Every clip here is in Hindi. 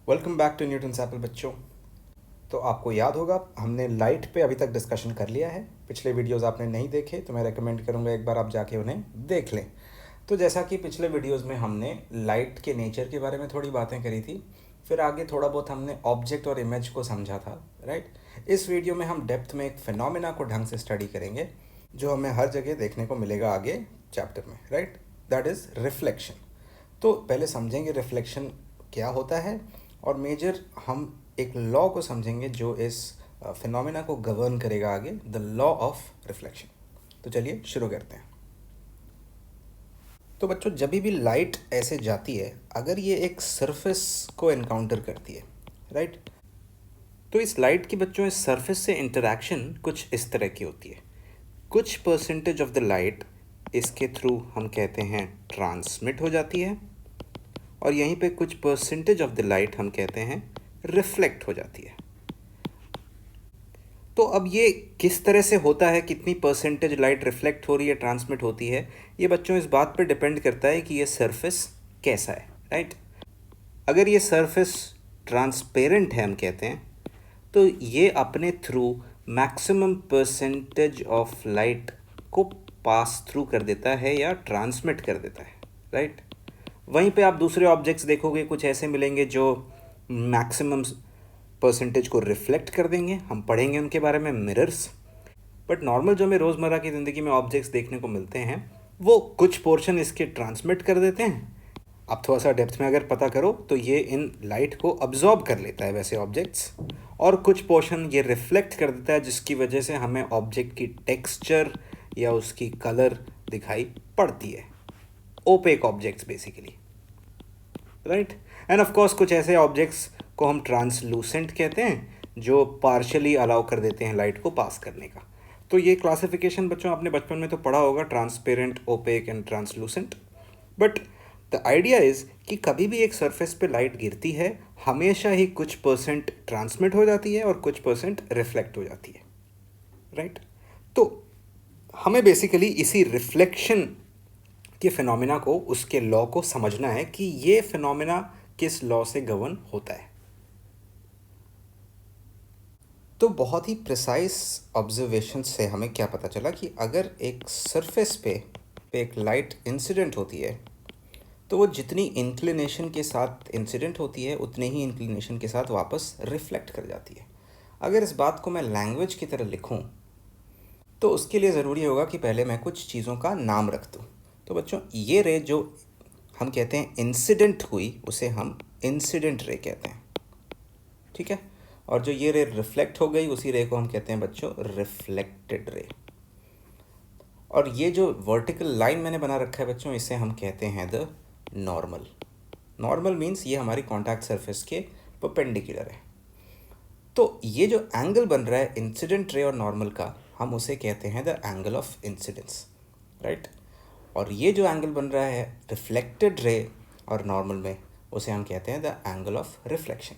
Welcome back to Newton apple बच्चों। तो आपको याद होगा हमने लाइट पे अभी तक डिस्कशन कर लिया है। पिछले वीडियोस आपने नहीं देखे तो मैं रेकमेंड करूँगा एक बार आप जाके उन्हें देख लें। तो जैसा कि पिछले वीडियोस में हमने लाइट के नेचर के बारे में थोड़ी बातें करी थी, फिर आगे थोड़ा बहुत हमने ऑब्जेक्ट और इमेज को समझा था, राइट। इस वीडियो में हम डेप्थ में एक फिनोमेना को ढंग से स्टडी करेंगे जो हमें हर जगह देखने को मिलेगा आगे चैप्टर में, राइट। That is reflection. तो पहले समझेंगे रिफ्लेक्शन क्या होता है, और मेजर हम एक लॉ को समझेंगे जो इस फिनोमेना को गवर्न करेगा आगे, द लॉ ऑफ रिफ्लेक्शन। तो चलिए शुरू करते हैं। तो बच्चों, जब भी लाइट ऐसे जाती है, अगर ये एक सरफेस को एनकाउंटर करती है, राइट, तो इस लाइट की बच्चों इस सरफेस से इंटरेक्शन कुछ इस तरह की होती है। कुछ परसेंटेज ऑफ द लाइट इसके थ्रू हम कहते हैं ट्रांसमिट हो जाती है, और यहीं पे कुछ परसेंटेज ऑफ द लाइट हम कहते हैं रिफ्लेक्ट हो जाती है। तो अब ये किस तरह से होता है, कितनी परसेंटेज लाइट रिफ्लेक्ट हो रही है, ट्रांसमिट होती है, ये बच्चों इस बात पर डिपेंड करता है कि ये सरफेस कैसा है, राइट। अगर ये सरफेस ट्रांसपेरेंट है हम कहते हैं, तो ये अपने through maximum percentage of light को पास थ्रू कर देता है या ट्रांसमिट कर देता है, राइट। वहीं पे आप दूसरे ऑब्जेक्ट्स देखोगे, कुछ ऐसे मिलेंगे जो मैक्सिमम परसेंटेज को रिफ्लेक्ट कर देंगे। हम पढ़ेंगे उनके बारे में, मिरर्स। बट नॉर्मल जो हमें रोज़मर्रा की ज़िंदगी में ऑब्जेक्ट्स देखने को मिलते हैं, वो कुछ पोर्शन इसके ट्रांसमिट कर देते हैं। आप थोड़ा सा डेप्थ में अगर पता करो तो ये इन लाइट को अब्जॉर्ब कर लेता है वैसे ऑब्जेक्ट्स, और कुछ पोर्शन ये रिफ्लेक्ट कर देता है, जिसकी वजह से हमें ऑब्जेक्ट की टेक्सचर या उसकी कलर दिखाई पड़ती है। Opaque objects basically, right. End of course कुछ ऐसे ऑब्जेक्ट्स को हम ट्रांसलूसेंट कहते हैं, जो पार्शली अलाउ कर देते हैं लाइट को पास करने का। तो ये क्लासिफिकेशन बच्चों आपने बचपन में तो पढ़ा होगा, transparent, opaque and translucent. But the idea is कि कभी भी एक सरफेस पे लाइट गिरती है, हमेशा ही कुछ परसेंट ट्रांसमिट हो जाती है और कुछ परसेंट रिफ्लेक्ट हो जाती है, राइट। तो हमें बेसिकली इसी रिफ्लेक्शन के फिनोमेना को, उसके लॉ को समझना है कि ये फिनोमेना किस लॉ से गवर्न होता है। तो बहुत ही प्रिसाइज ऑब्जर्वेशन से हमें क्या पता चला कि अगर एक सरफेस पे एक लाइट इंसिडेंट होती है, तो वो जितनी इंक्लिनेशन के साथ इंसिडेंट होती है, उतने ही इंक्लिनेशन के साथ वापस रिफ्लेक्ट कर जाती है। अगर इस बात को मैं लैंग्वेज की तरह लिखूं, तो उसके लिए ज़रूरी होगा कि पहले मैं कुछ चीज़ों का नाम रख दूँ। तो बच्चों, ये रे जो हम कहते हैं इंसिडेंट हुई, उसे हम इंसिडेंट रे कहते हैं, ठीक है। और जो ये रे रिफ्लेक्ट हो गई, उसी रे को हम कहते हैं बच्चों रिफ्लेक्टेड रे। और ये जो वर्टिकल लाइन मैंने बना रखा है बच्चों, इसे हम कहते हैं द नॉर्मल। नॉर्मल मीन्स ये हमारी कॉन्टैक्ट सरफेस के परपेंडिकुलर है। तो ये जो एंगल बन रहा है इंसिडेंट रे और नॉर्मल का, हम उसे कहते हैं the angle of incidence, right. और ये जो एंगल बन रहा है रिफ्लेक्टेड रे और नॉर्मल में, उसे हम कहते हैं द एंगल ऑफ रिफ्लेक्शन।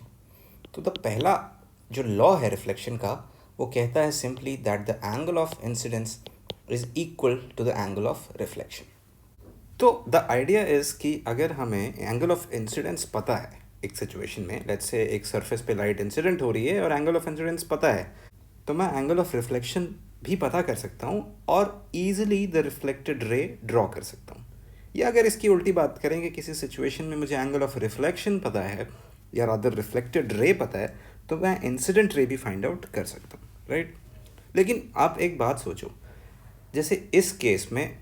तो द पहला जो लॉ है रिफ्लेक्शन का, वो कहता है simply that the angle of incidence is equal to the angle of reflection. तो द आइडिया इज़ कि अगर हमें एंगल ऑफ इंसिडेंस पता है एक सिचुएशन में, लेट्स से एक सरफेस पे लाइट इंसिडेंट हो रही है और एंगल ऑफ इंसिडेंस पता है, तो मैं एंगल ऑफ रिफ्लेक्शन भी पता कर सकता हूँ और easily the reflected ray draw कर सकता हूँ। या अगर इसकी उल्टी बात करेंगे, किसी सिचुएशन में मुझे एंगल ऑफ रिफ्लेक्शन पता है या रादर रिफ्लेक्टेड रे पता है, तो मैं इंसिडेंट रे भी फाइंड आउट कर सकता हूँ, राइट। लेकिन आप एक बात सोचो, जैसे इस केस में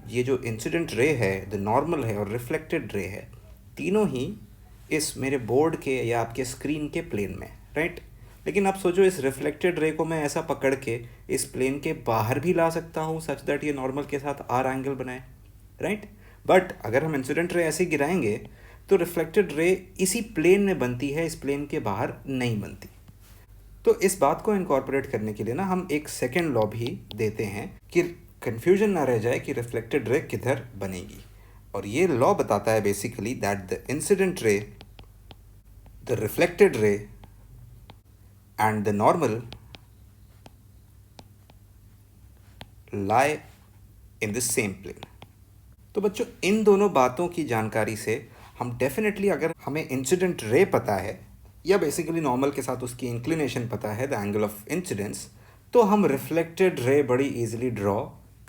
ये जो इंसिडेंट रे है, द नॉर्मल है और रिफ्लेक्टेड रे है, तीनों ही इस मेरे बोर्ड के या आपके स्क्रीन के प्लेन में, राइट। लेकिन आप सोचो, इस रिफ्लेक्टेड रे को मैं ऐसा पकड़ के इस प्लेन के बाहर भी ला सकता हूँ सच दैट ये नॉर्मल के साथ आर एंगल बनाए, राइट। बट अगर हम इंसिडेंट रे ऐसे गिराएंगे, तो रिफ्लेक्टेड रे इसी प्लेन में बनती है, इस प्लेन के बाहर नहीं बनती। तो इस बात को इनकॉर्पोरेट करने के लिए ना हम एक सेकेंड लॉ भी देते हैं कि कन्फ्यूजन ना रह जाए कि रिफ्लेक्टेड रे किधर बनेगी। और ये लॉ बताता है basically that the incident ray, the reflected ray and the normal lie in the same plane। तो बच्चों, इन दोनों बातों की जानकारी से हम डेफिनेटली, अगर हमें इंसिडेंट रे पता है या बेसिकली नॉर्मल के साथ उसकी इंक्लिनेशन पता है, द एंगल ऑफ इंसिडेंस, तो हम रिफ्लेक्टेड रे बड़ी इजीली ड्रॉ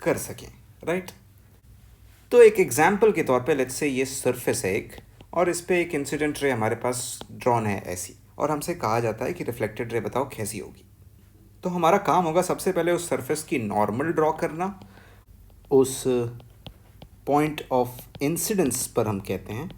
कर सकें, राइट। तो एक एग्जांपल के तौर पे लेट्स से ये सरफेस है एक, और इस पे एक इंसिडेंट रे हमारे पास ड्रॉन है ऐसी, और हमसे कहा जाता है कि रिफ्लेक्टेड रे बताओ कैसी होगी। तो हमारा काम होगा सबसे पहले उस सरफेस की नॉर्मल ड्रॉ करना, उस पॉइंट ऑफ इंसिडेंस पर हम कहते हैं,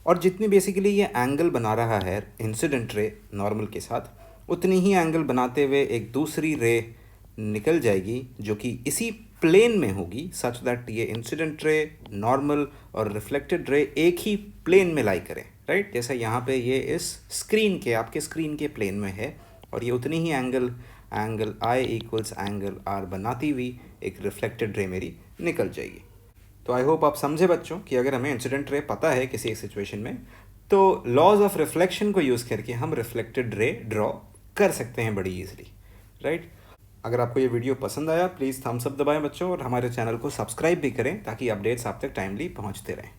और जितनी बेसिकली ये एंगल बना रहा है इंसिडेंट रे नॉर्मल के साथ, उतनी ही एंगल बनाते हुए एक दूसरी रे निकल जाएगी जो कि इसी प्लेन में होगी, सच दैट ये इंसिडेंट रे, नॉर्मल और रिफ्लेक्टेड रे एक ही प्लेन में लाई करें, राइट। जैसे यहाँ पे ये इस स्क्रीन के, आपके स्क्रीन के प्लेन में है, और ये उतनी ही angle I equals angle R बनाती हुई एक रिफ्लेक्टेड रे मेरी निकल जाएगी। तो आई होप आप समझे बच्चों कि अगर हमें इंसिडेंट रे पता है किसी एक सिचुएशन में, तो लॉज ऑफ रिफ्लेक्शन को यूज़ करके हम रिफ्लेक्टेड रे ड्रॉ कर सकते हैं बड़ी ईजिली, राइट। अगर आपको ये वीडियो पसंद आया प्लीज़ थम्स अप दबाएं बच्चों, और हमारे चैनल को सब्सक्राइब भी करें ताकि अपडेट्स आप तक टाइमली पहुंचते रहें।